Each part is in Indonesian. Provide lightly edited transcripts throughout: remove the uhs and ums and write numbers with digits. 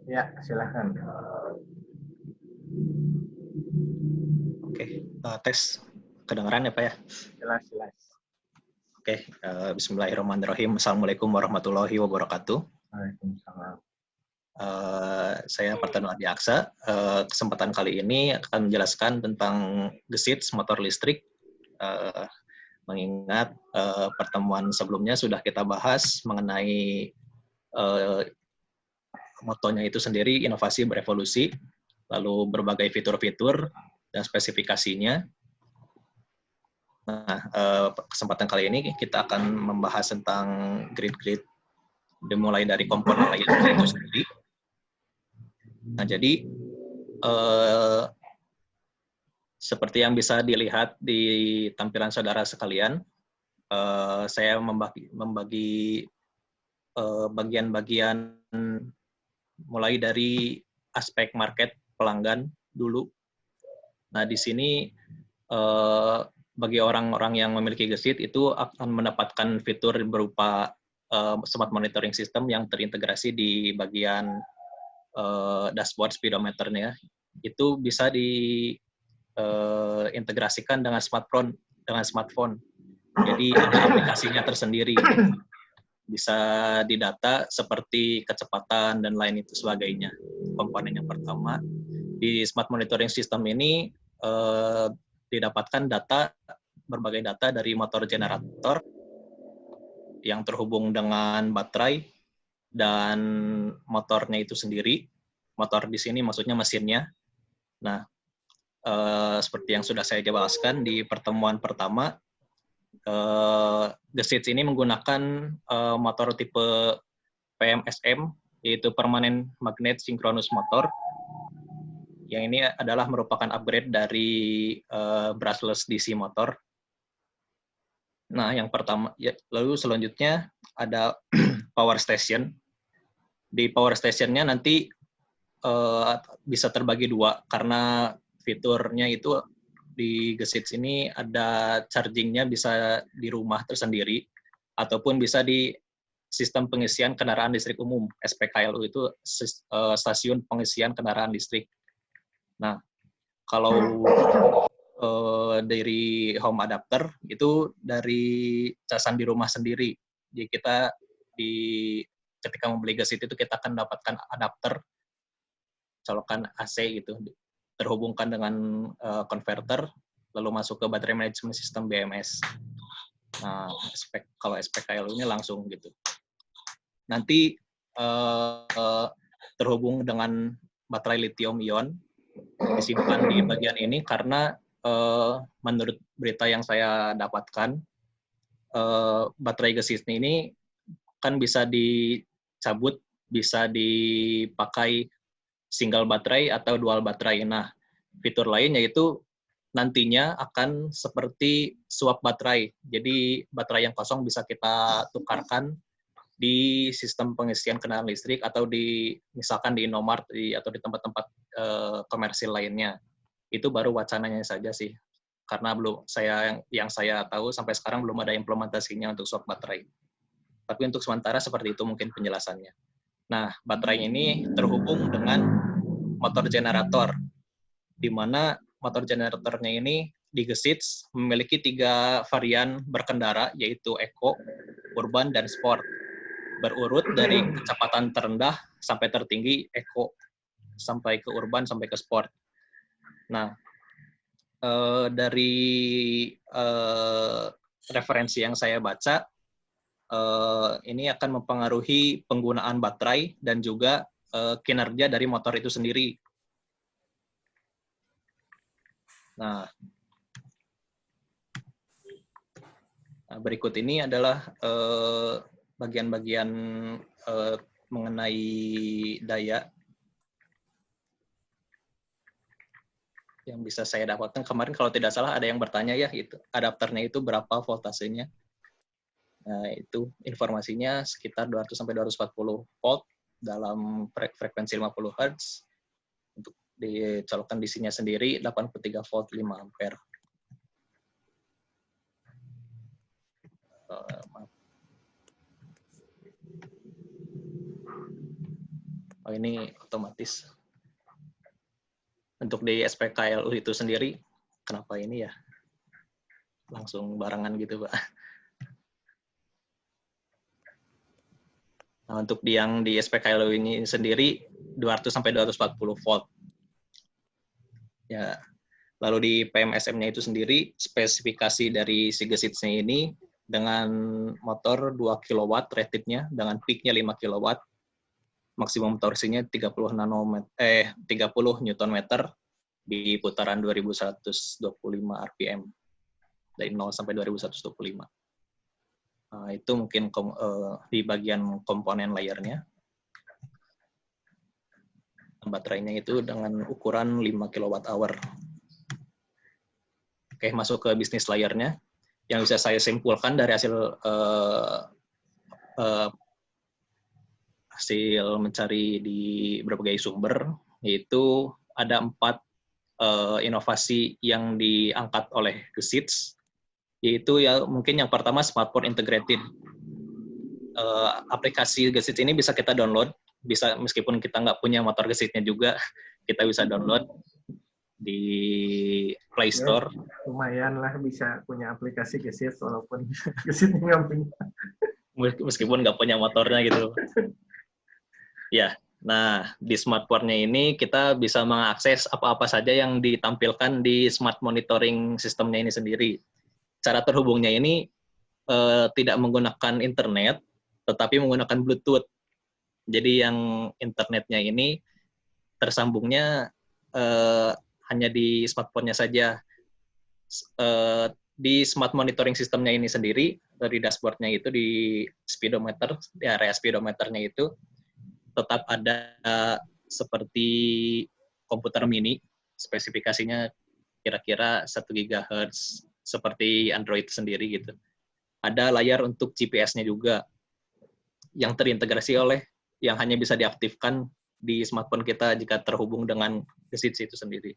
Ya, silahkan. Oke, tes kedengaran ya Pak ya? Jelas, jelas. Oke, Bismillahirrahmanirrahim. Assalamualaikum warahmatullahi wabarakatuh. Waalaikumsalam. Saya Parteno Adi Aksa. Kesempatan kali ini akan menjelaskan tentang gesits motor listrik. Mengingat pertemuan sebelumnya sudah kita bahas mengenai motonya itu sendiri, inovasi berevolusi, lalu berbagai fitur-fitur dan spesifikasinya. Nah, kesempatan kali ini kita akan membahas tentang grid-grid, dimulai dari komponen layer itu sendiri. Nah, jadi seperti yang bisa dilihat di tampilan saudara sekalian, saya membagi bagian-bagian mulai dari aspek market pelanggan dulu. Nah, di sini bagi orang-orang yang memiliki gesit itu akan mendapatkan fitur berupa smart monitoring system yang terintegrasi di bagian dashboard speedometernya. Itu bisa diintegrasikan dengan smartphone. Jadi ada aplikasinya tersendiri. Bisa didata seperti kecepatan dan lain itu sebagainya. Komponen yang pertama, di smart monitoring system ini didapatkan berbagai data dari motor generator yang terhubung dengan baterai dan motornya itu sendiri. Motor di sini maksudnya mesinnya. Nah, seperti yang sudah saya jelaskan di pertemuan pertama, gesits ini menggunakan motor tipe PMSM, yaitu Permanent Magnet Synchronous Motor. Yang ini adalah merupakan upgrade dari brushless DC motor. Nah, yang pertama, lalu selanjutnya ada power station. Di power stationnya nanti bisa terbagi dua, karena fiturnya itu di gesits ini ada chargingnya bisa di rumah tersendiri, ataupun bisa di sistem pengisian kendaraan listrik umum, SPKLU itu stasiun pengisian kendaraan listrik. Nah, kalau dari home adapter itu dari casan di rumah sendiri. Jadi kita ketika membeli gesit itu kita akan mendapatkan adapter colokan AC gitu, terhubungkan dengan converter, lalu masuk ke baterai management system BMS. Nah, kalau SPKLU-nya langsung gitu. Nanti terhubung dengan baterai lithium ion, disimpan di bagian ini karena menurut berita yang saya dapatkan, baterai gesit ini kan bisa dicabut, bisa dipakai single baterai atau dual baterai. Nah, fitur lain yaitu nantinya akan seperti swap baterai. Jadi baterai yang kosong bisa kita tukarkan di sistem pengisian kendaraan listrik atau misalkan di Indomart atau di tempat-tempat komersil lainnya. Itu baru wacananya saja sih, karena yang saya tahu sampai sekarang belum ada implementasinya untuk swap baterai. Tapi untuk sementara seperti itu mungkin penjelasannya. Nah, baterai ini terhubung dengan motor generator, di mana motor generatornya ini di gesits memiliki 3 varian berkendara, yaitu Eco, Urban, dan Sport. Berurut dari kecepatan terendah sampai tertinggi, Eco, sampai ke Urban, sampai ke Sport. Nah, dari referensi yang saya baca, ini akan mempengaruhi penggunaan baterai dan juga kinerja dari motor itu sendiri. Nah, berikut ini adalah bagian-bagian mengenai daya yang bisa saya dapatkan. Kemarin kalau tidak salah ada yang bertanya ya, itu adapternya itu berapa voltasenya. Nah, itu informasinya sekitar 200 sampai 240 volt dalam frekuensi 50 Hz. Untuk dicolokkan DC-nya sendiri 83 volt 5 ampere. Maaf. Oh, ini otomatis. Untuk di SPKLU itu sendiri, kenapa ini ya? Langsung barengan gitu, Pak. Nah, untuk yang di SPKLU ini sendiri 200 sampai 240 volt. Ya. Lalu di PMSM-nya itu sendiri spesifikasi dari si gesitsnya ini dengan motor 2 kW rated-nya dengan peak-nya 5 kW, maksimum torsinya 30 Newton meter di putaran 2125 RPM dari 0 sampai 2125. Nah, itu mungkin di bagian komponen layarnya. Baterainya itu dengan ukuran 5 kWh. Oke, masuk ke bisnis layarnya. Yang bisa saya simpulkan dari hasil hasil mencari di berbagai sumber, yaitu ada 4 inovasi yang diangkat oleh Gesits, yaitu ya mungkin yang pertama smartphone integrated. Aplikasi Gesits ini bisa kita download, bisa meskipun kita nggak punya motor Gesitsnya juga, kita bisa download di Play Store. Ya, lumayan lah bisa punya aplikasi Gesit walaupun Gesitnya nggak punya. Meskipun nggak punya motornya gitu. Ya, nah di smartphone-nya ini kita bisa mengakses apa-apa saja yang ditampilkan di smart monitoring sistemnya ini sendiri. Cara terhubungnya ini tidak menggunakan internet, tetapi menggunakan Bluetooth. Jadi yang internetnya ini tersambungnya hanya di smartphone-nya saja. Di smart monitoring sistemnya ini sendiri, dari dashboard-nya itu di speedometer, di area speedometernya itu tetap ada seperti komputer mini, spesifikasinya kira-kira 1 GHz, seperti Android sendiri gitu. Ada layar untuk GPS-nya juga, yang terintegrasi yang hanya bisa diaktifkan di smartphone kita jika terhubung dengan Gesits itu sendiri.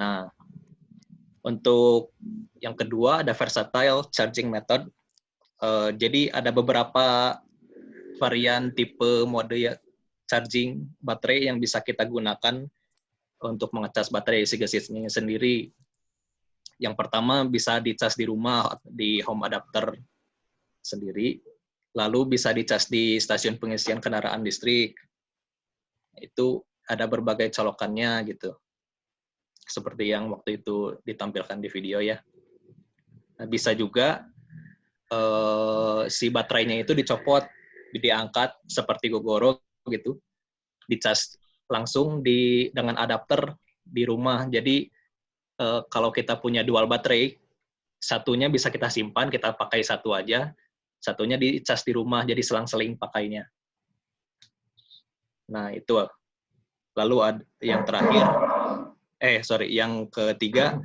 Nah, untuk yang kedua ada versatile charging method. Jadi ada beberapa varian tipe mode charging baterai yang bisa kita gunakan untuk mengecas baterai si Gesits ini sendiri. Yang pertama bisa dicas di rumah, di home adapter sendiri. Lalu bisa dicas di stasiun pengisian kendaraan listrik. Itu ada berbagai colokannya gitu. Seperti yang waktu itu ditampilkan di video ya. Nah, bisa juga si baterainya itu dicopot, diangkat seperti Gogoro gitu, dicas langsung dengan adapter di rumah. Jadi kalau kita punya dual baterai, satunya bisa kita simpan, kita pakai satu aja, satunya dicas di rumah, jadi selang-seling pakainya. Nah itu. Lalu yang terakhir, yang ketiga,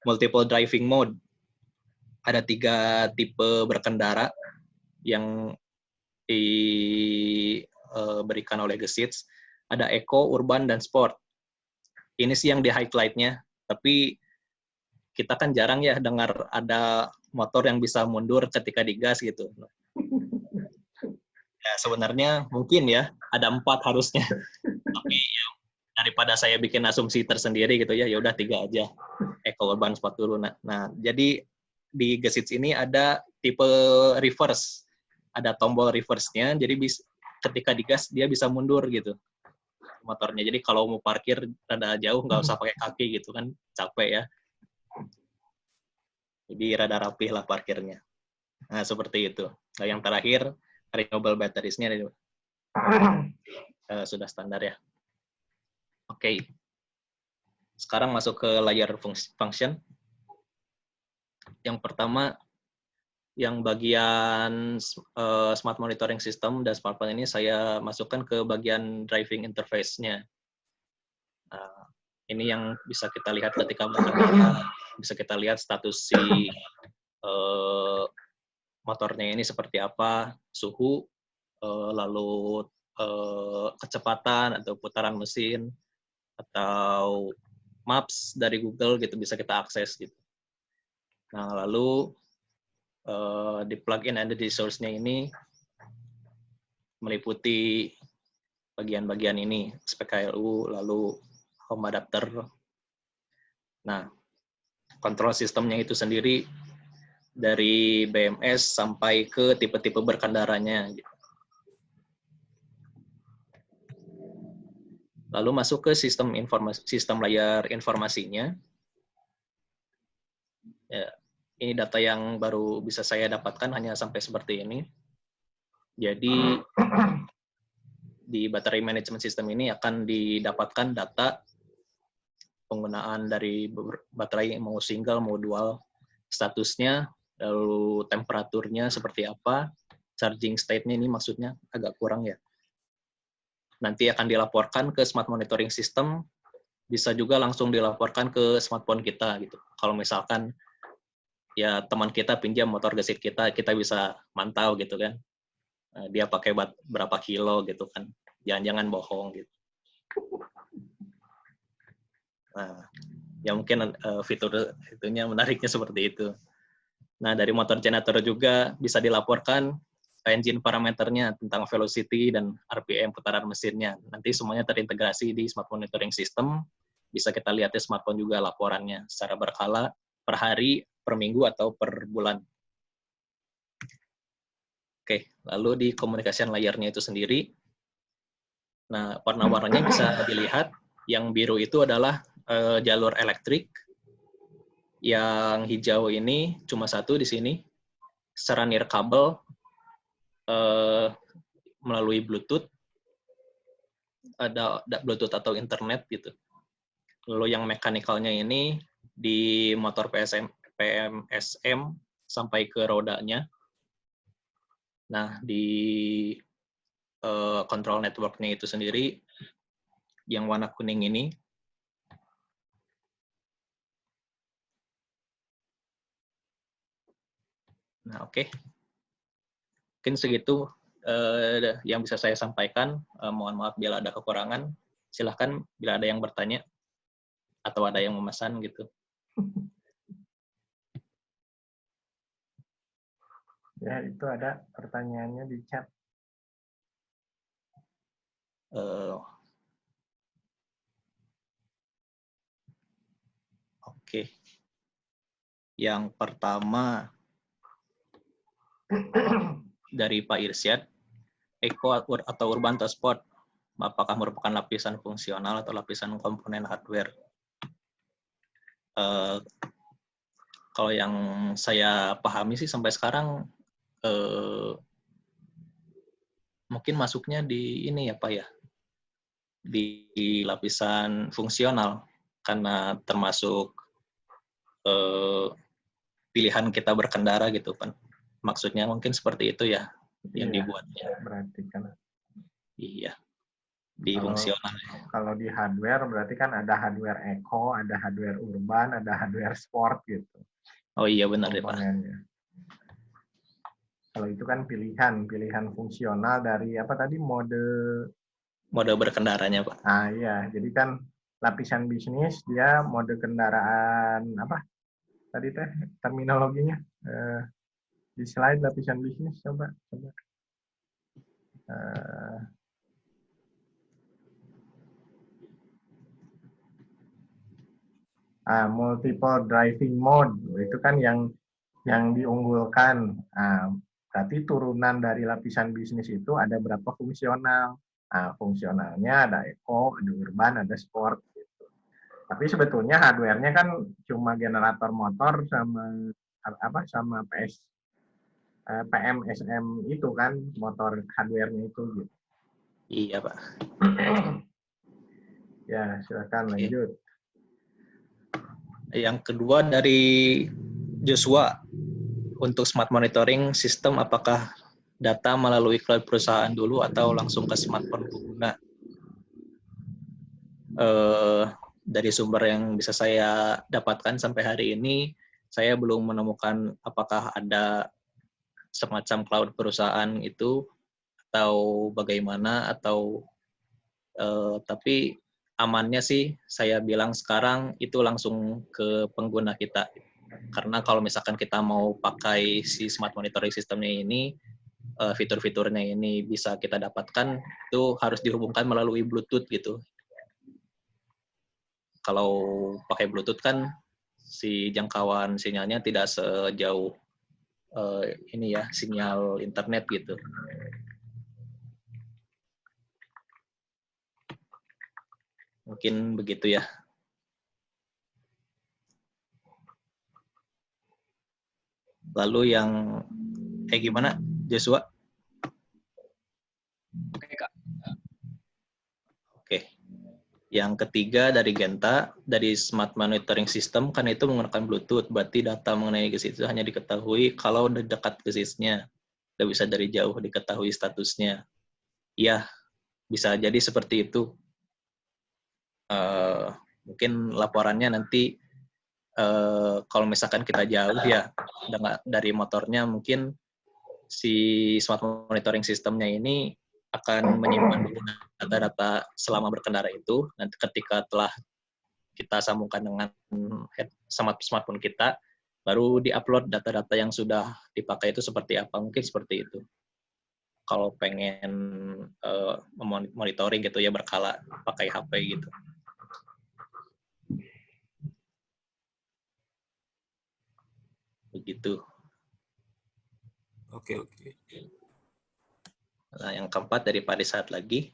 multiple driving mode. Ada 3 tipe berkendara yang diberikan oleh Gesits. Ada Eco, Urban, dan Sport. Ini sih yang di highlight-nya. Tapi kita kan jarang ya dengar ada motor yang bisa mundur ketika digas gitu. Ya sebenarnya mungkin ya, ada 4 harusnya. Tapi ya, daripada saya bikin asumsi tersendiri gitu ya udah 3 aja. Eco, Urban, Sport dulu. Nah, jadi di Gesits ini ada tipe reverse. Ada tombol reverse-nya, jadi ketika digas dia bisa mundur gitu motornya. Jadi kalau mau parkir rada jauh nggak usah pakai kaki gitu kan, capek ya. Jadi rada rapih lah parkirnya. Nah seperti itu. Nah, yang terakhir renewable batteries-nya sudah standar ya. Oke. Sekarang masuk ke layar function. Yang pertama, yang bagian smart monitoring system dan smartphone ini saya masukkan ke bagian driving interface-nya. Ini yang bisa kita lihat ketika mengendarai, bisa kita lihat status si motornya ini seperti apa, suhu, lalu kecepatan atau putaran mesin, atau maps dari Google gitu bisa kita akses gitu. Nah lalu di plugin and the source-nya ini meliputi bagian-bagian ini, spek KLU, lalu home adapter. Nah, kontrol sistemnya itu sendiri dari BMS sampai ke tipe-tipe berkendaranya. Lalu masuk ke sistem layar informasinya. Ya, ini data yang baru bisa saya dapatkan hanya sampai seperti ini. Jadi di battery management system ini akan didapatkan data penggunaan dari baterai mau single mau dual, statusnya, lalu temperaturnya seperti apa, charging state-nya ini maksudnya agak kurang ya. Nanti akan dilaporkan ke smart monitoring system, bisa juga langsung dilaporkan ke smartphone kita gitu. Kalau misalkan ya teman kita pinjam motor gesit kita bisa mantau gitu kan. Dia pakai berapa kilo gitu kan. Jangan-jangan bohong gitu. Nah, ya mungkin fitur itunya menariknya seperti itu. Nah, dari motor generator juga bisa dilaporkan engine parameternya tentang velocity dan RPM putaran mesinnya. Nanti semuanya terintegrasi di smart monitoring system. Bisa kita lihat di smartphone juga laporannya secara berkala, per hari, per minggu, atau per bulan. Oke, lalu di communication layer-nya itu sendiri. Nah, warna-warnanya bisa dilihat. Yang biru itu adalah jalur elektrik. Yang hijau ini cuma satu di sini. Secara nirkabel melalui Bluetooth, ada Bluetooth atau internet gitu. Lalu yang mekanikalnya ini di motor PMSM sampai ke rodanya. Nah, di control network-nya itu sendiri, yang warna kuning ini, nah oke. Mungkin segitu yang bisa saya sampaikan. Mohon maaf bila ada kekurangan. Silahkan bila ada yang bertanya atau ada yang memesan gitu. Ya, itu ada pertanyaannya di chat. Oke. Yang pertama dari Pak Irsyad, Eco atau Urban Sport, apakah merupakan lapisan fungsional atau lapisan komponen hardware? Kalau yang saya pahami sih sampai sekarang mungkin masuknya di ini ya Pak ya, di lapisan fungsional, karena termasuk pilihan kita berkendara gitu kan. Maksudnya mungkin seperti itu ya yang dibuatnya. Berarti kan. Iya. Di fungsional. Kalau di hardware berarti kan ada hardware eco, ada hardware urban, ada hardware sport gitu. Oh iya benar ya Pak. Kalau itu kan pilihan fungsional dari apa tadi mode berkendaranya Pak. Ah iya, jadi kan lapisan bisnis dia mode kendaraan apa? Tadi teh terminologinya di slide lapisan bisnis coba. Multiple driving mode itu kan yang diunggulkan. Berarti turunan dari lapisan bisnis itu ada berapa fungsional. Fungsionalnya ada eco, ada urban, ada sport. Gitu. Tapi sebetulnya hardware-nya kan cuma generator motor sama PMSM itu kan motor hardware-nya itu. Gitu. Iya Pak. Ya silakan lanjut. Yang kedua dari Joshua, untuk smart monitoring sistem apakah data melalui cloud perusahaan dulu atau langsung ke smartphone pengguna? Dari sumber yang bisa saya dapatkan sampai hari ini, saya belum menemukan apakah ada semacam cloud perusahaan itu atau bagaimana, atau tapi amannya sih saya bilang sekarang itu langsung ke pengguna kita. Karena kalau misalkan kita mau pakai si smart monitoring systemnya ini, fitur-fiturnya ini bisa kita dapatkan, itu harus dihubungkan melalui Bluetooth gitu. Kalau pakai Bluetooth kan si jangkauan sinyalnya tidak sejauh ini ya, sinyal internet gitu. Mungkin begitu ya. Lalu yang gimana, Joshua? Oke, Kak. Oke. Yang ketiga dari Genta, dari Smart Monitoring System, kan itu menggunakan Bluetooth, berarti data mengenai GES itu hanya diketahui kalau dekat GES-nya. Tidak bisa dari jauh diketahui statusnya. Ya, bisa jadi seperti itu. Mungkin laporannya nanti, kalau misalkan kita jauh ya, dari motornya, mungkin si Smart Monitoring System-nya ini akan menyimpan dulu data-data selama berkendara itu. Nanti ketika telah kita sambungkan dengan smartphone kita, baru di-upload data-data yang sudah dipakai itu seperti apa. Mungkin seperti itu. Kalau pengen monitoring gitu ya, berkala pakai HP gitu. Begitu. Oke, oke. Nah, yang keempat dari Pak Saat lagi,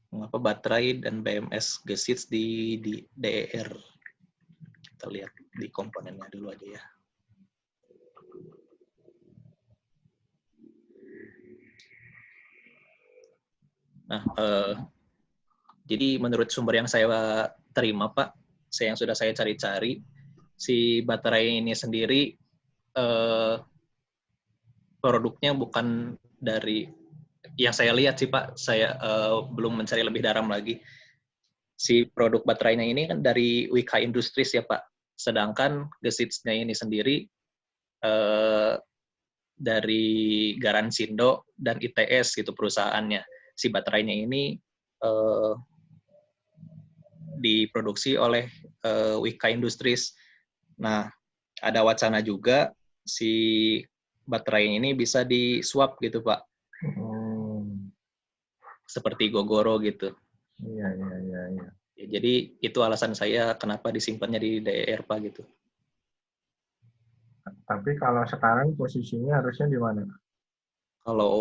mengapa baterai dan BMS gesits di DER? Kita lihat di komponennya dulu aja ya. Nah, jadi menurut sumber yang saya terima, Pak, yang sudah saya cari-cari, si baterai ini sendiri produknya bukan dari, yang saya lihat sih Pak, saya belum mencari lebih dalam lagi. Si produk baterainya ini kan dari WK Industries ya Pak, sedangkan gesitsnya ini sendiri dari Garansindo dan ITS gitu perusahaannya. Si baterainya ini diproduksi oleh WK Industries. Nah, ada wacana juga si baterai ini bisa di-swap gitu Pak. Seperti Gogoro gitu. Iya. Ya, jadi itu alasan saya kenapa disimpannya di DER Pak gitu. Tapi kalau sekarang posisinya harusnya di mana? Kalau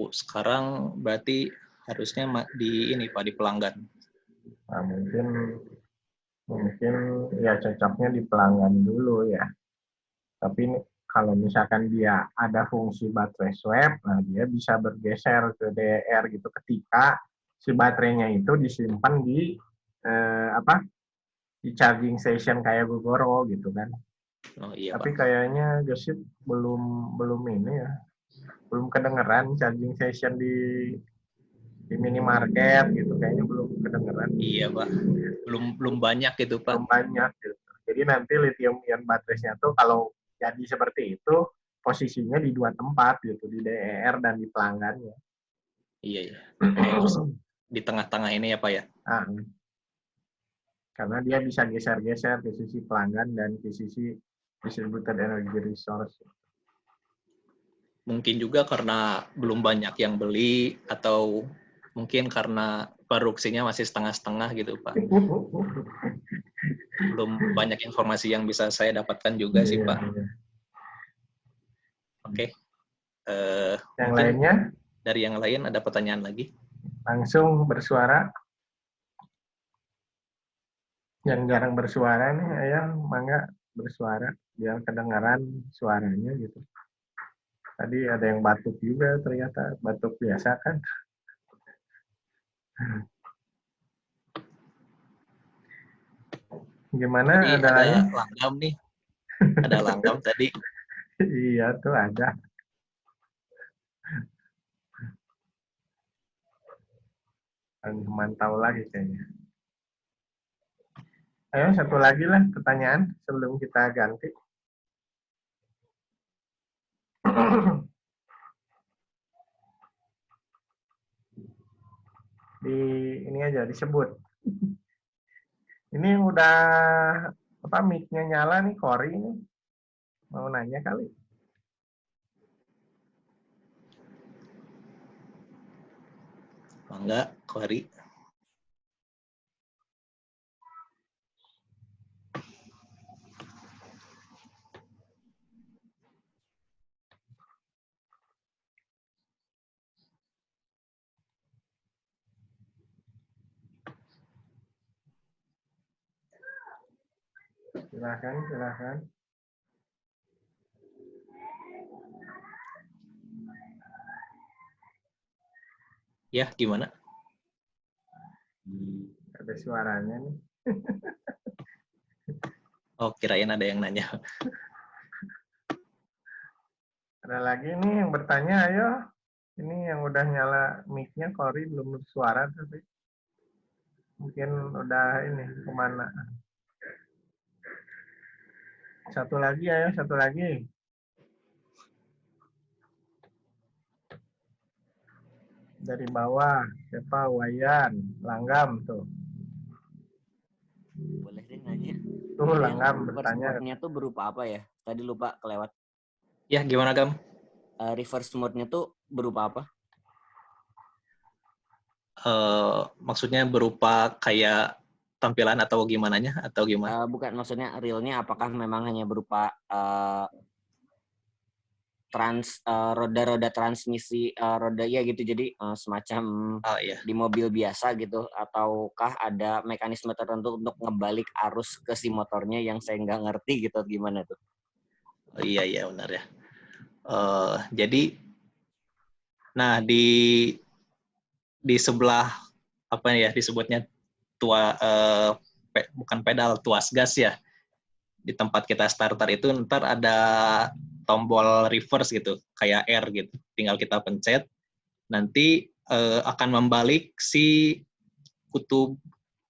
sekarang berarti harusnya di ini Pak, di pelanggan. Nah, mungkin ya cocoknya di pelanggan dulu ya. Tapi kalau misalkan dia ada fungsi baterai swap, nah dia bisa bergeser ke DER gitu ketika si baterainya itu disimpan di di charging station kayak Gogoro gitu kan. Oh iya Tapi Pak. kayaknya Gesit belum ini ya, belum kedengeran charging station di minimarket gitu, kayaknya belum kedengeran. Iya Pak. Belum banyak gitu Pak. Belum banyak gitu. Jadi nanti lithium ion baterainya tuh kalau jadi seperti itu posisinya di dua tempat gitu, di DER dan di pelanggannya. Iya. Di tengah-tengah ini ya Pak ya. Karena dia bisa geser-geser ke sisi pelanggan dan ke sisi distributed energy resource. Mungkin juga karena belum banyak yang beli, atau mungkin karena produksinya masih setengah-setengah gitu Pak. Belum banyak informasi yang bisa saya dapatkan juga sih Pak. Oke. Yang lainnya? Dari yang lain ada pertanyaan lagi? Langsung bersuara. Yang jarang bersuara nih, Ayah, mangga bersuara biar kedengaran suaranya gitu. Tadi ada yang batuk juga ternyata, batuk biasa kan. Gimana? Tadi ada lain? langgam nih. Ada langgam tadi. Iya tuh ada. Mantau lagi kayaknya. Ayo satu lagi lah pertanyaan sebelum kita ganti. Ini aja disebut. Ini udah mic-nya nyala nih, Kori nih. Mau nanya kali. Mangga, Kori. Silahkan. Ya, gimana? Ada suaranya nih. Oh, kirain ada yang nanya. Ada lagi nih yang bertanya, ayo. Ini yang udah nyala mic-nya, Kori belum bersuara tapi mungkin udah ini kemana. Satu lagi, ayo, satu lagi. Dari bawah, siapa? Wayan, Langgam tuh. Boleh deh nanya. Tuh Yang Langgam reverse bertanya. mode-nya tuh berupa apa ya? Tadi lupa kelewat. Ya, gimana, Gam? Reverse mode-nya tuh berupa apa? Maksudnya berupa kayak tampilan atau gimananya? Atau gimana? Bukan, maksudnya realnya apakah memang hanya berupa roda-roda transmisi roda ya gitu, jadi semacam Oh, iya. di mobil biasa gitu, ataukah ada mekanisme tertentu untuk ngebalik arus ke si motornya yang saya nggak ngerti gitu, gimana tuh? Oh, iya, benar ya. Jadi, nah di sebelah apa ya disebutnya bukan pedal, tuas gas ya. Di tempat kita starter itu ntar ada tombol reverse gitu, kayak R gitu. Tinggal kita pencet, nanti akan membalik si kutub,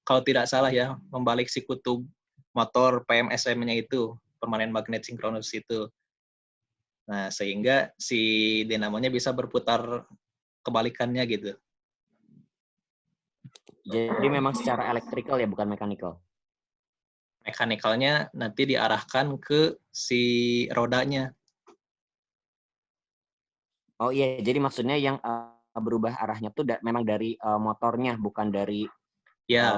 kalau tidak salah ya, membalik si kutub motor PMSM-nya itu, permanen magnet sinkronus itu. Nah, sehingga si dinamonya bisa berputar kebalikannya gitu. Jadi memang secara elektrikal ya, bukan mekanikal. Mekanikalnya nanti diarahkan ke si rodanya. Oh iya, jadi maksudnya yang berubah arahnya tuh memang dari motornya, bukan dari Ya,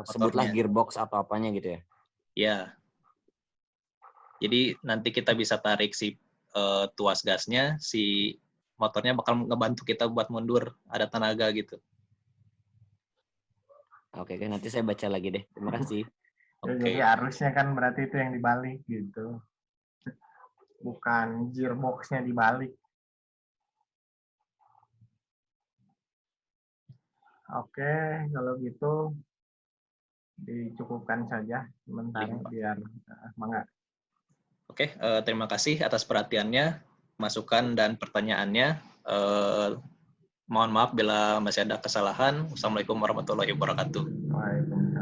sebutlah motornya. gearbox atau apanya gitu ya. Ya. Jadi nanti kita bisa tarik si tuas gasnya, si motornya bakal ngebantu kita buat mundur, ada tenaga gitu. Oke, nanti saya baca lagi deh. Terima kasih. Ya, jadi arusnya kan berarti itu yang dibalik gitu. Bukan gearbox-nya dibalik. Oke, kalau gitu dicukupkan saja sementara biar mangga. Oke, terima kasih atas perhatiannya, masukan dan pertanyaannya. Mohon maaf bila masih ada kesalahan. Wassalamualaikum warahmatullahi wabarakatuh. Waalaikumsalam.